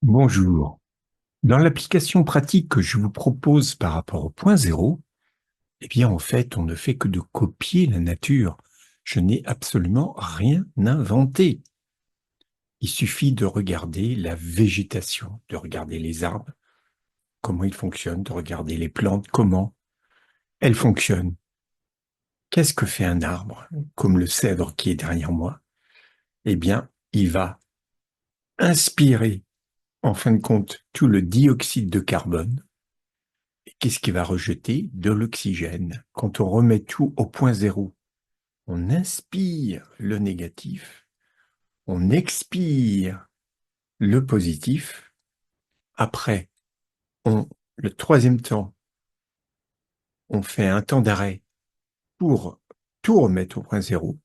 Bonjour. Dans l'application pratique que je vous propose par rapport au point zéro, eh bien, en fait, on ne fait que de copier la nature. Je n'ai absolument rien inventé. Il suffit de regarder la végétation, de regarder les arbres, comment ils fonctionnent, de regarder les plantes, comment elles fonctionnent. Qu'est-ce que fait un arbre, comme le cèdre qui est derrière moi? Eh bien, il va inspirer, en fin de compte, tout le dioxyde de carbone. Qu'est-ce qui va rejeter? De l'oxygène. Quand on remet tout au point zéro, on inspire le négatif, on expire le positif. Après, on, le troisième temps, on fait un temps d'arrêt pour tout remettre au point zéro.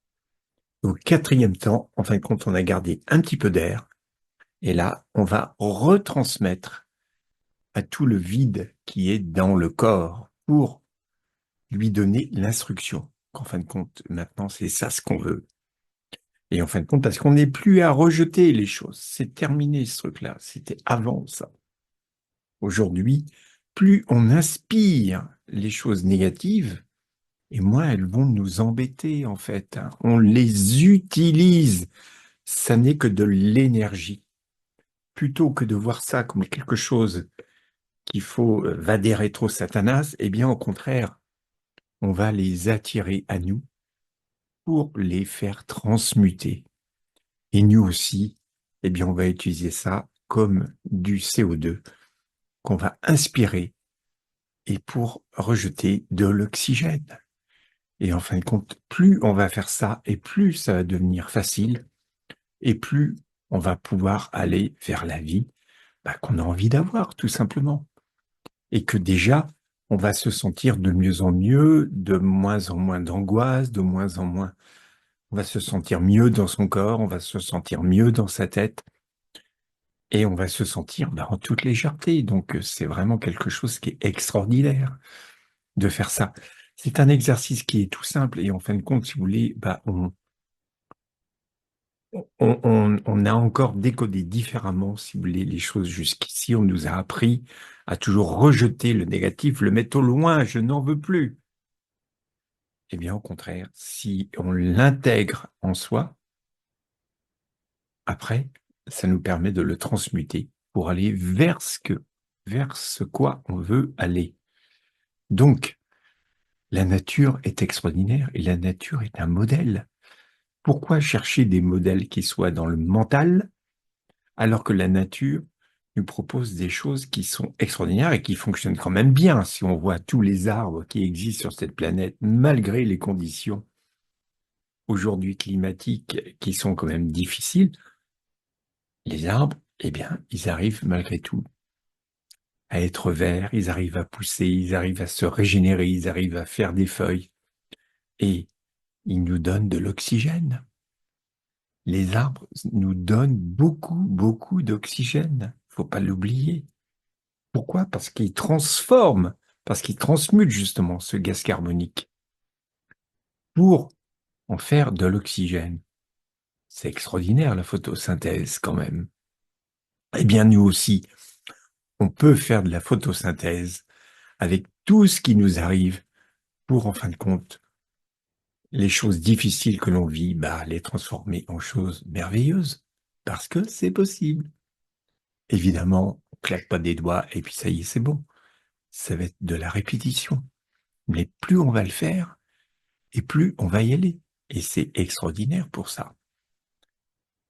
Au quatrième temps, en fin de compte, on a gardé un petit peu d'air. Et là, on va retransmettre à tout le vide qui est dans le corps pour lui donner l'instruction. En fin de compte, maintenant, c'est ça ce qu'on veut. Et en fin de compte, parce qu'on n'est plus à rejeter les choses. C'est terminé ce truc-là. C'était avant ça. Aujourd'hui, plus on inspire les choses négatives, et moins elles vont nous embêter, en fait. On les utilise. Ça n'est que de l'énergie. Plutôt que de voir ça comme quelque chose qu'il faut vader rétro Satanas, eh bien, au contraire, on va les attirer à nous pour les faire transmuter. Et nous aussi, eh bien, on va utiliser ça comme du CO2 qu'on va inspirer et pour rejeter de l'oxygène. Et en fin de compte, plus on va faire ça et plus ça va devenir facile et plus on va pouvoir aller vers la vie qu'on a envie d'avoir, tout simplement. Et que déjà, on va se sentir de mieux en mieux, de moins en moins d'angoisse, de moins en moins. On va se sentir mieux dans son corps, on va se sentir mieux dans sa tête. Et on va se sentir en toute légèreté. Donc, c'est vraiment quelque chose qui est extraordinaire de faire ça. C'est un exercice qui est tout simple et en fin de compte, si vous voulez, on a encore décodé différemment, si vous voulez, les choses jusqu'ici. On nous a appris à toujours rejeter le négatif, le mettre au loin, je n'en veux plus. Eh bien, au contraire, si on l'intègre en soi, après, ça nous permet de le transmuter pour aller vers ce quoi on veut aller. Donc, la nature est extraordinaire et la nature est un modèle. Pourquoi chercher des modèles qui soient dans le mental alors que la nature nous propose des choses qui sont extraordinaires et qui fonctionnent quand même bien si on voit tous les arbres qui existent sur cette planète malgré les conditions aujourd'hui climatiques qui sont quand même difficiles. Les arbres, eh bien, ils arrivent malgré tout à être verts, ils arrivent à pousser, ils arrivent à se régénérer, ils arrivent à faire des feuilles et ils nous donnent de l'oxygène. Les arbres nous donnent beaucoup, beaucoup d'oxygène. Faut pas l'oublier. Pourquoi? Parce qu'ils transforment, parce qu'ils transmutent justement ce gaz carbonique pour en faire de l'oxygène. C'est extraordinaire la photosynthèse quand même. Eh bien, nous aussi, on peut faire de la photosynthèse avec tout ce qui nous arrive pour, en fin de compte, les choses difficiles que l'on vit, les transformer en choses merveilleuses. Parce que c'est possible. Évidemment, on claque pas des doigts et puis ça y est, c'est bon. Ça va être de la répétition. Mais plus on va le faire, et plus on va y aller. Et c'est extraordinaire pour ça.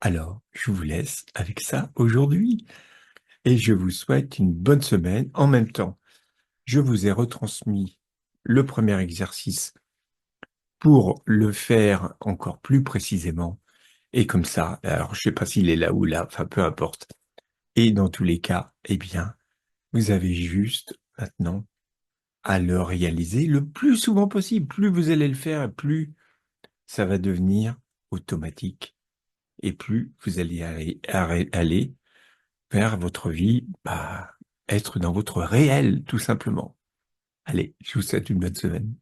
Alors, je vous laisse avec ça aujourd'hui. Et je vous souhaite une bonne semaine. En même temps, je vous ai retransmis le premier exercice pour le faire encore plus précisément. Et comme ça, alors je ne sais pas s'il est là ou là, enfin peu importe. Et dans tous les cas, eh bien, vous avez juste maintenant à le réaliser le plus souvent possible. Plus vous allez le faire, plus ça va devenir automatique. Et plus vous allez aller vers votre vie, être dans votre réel, tout simplement. Allez, je vous souhaite une bonne semaine.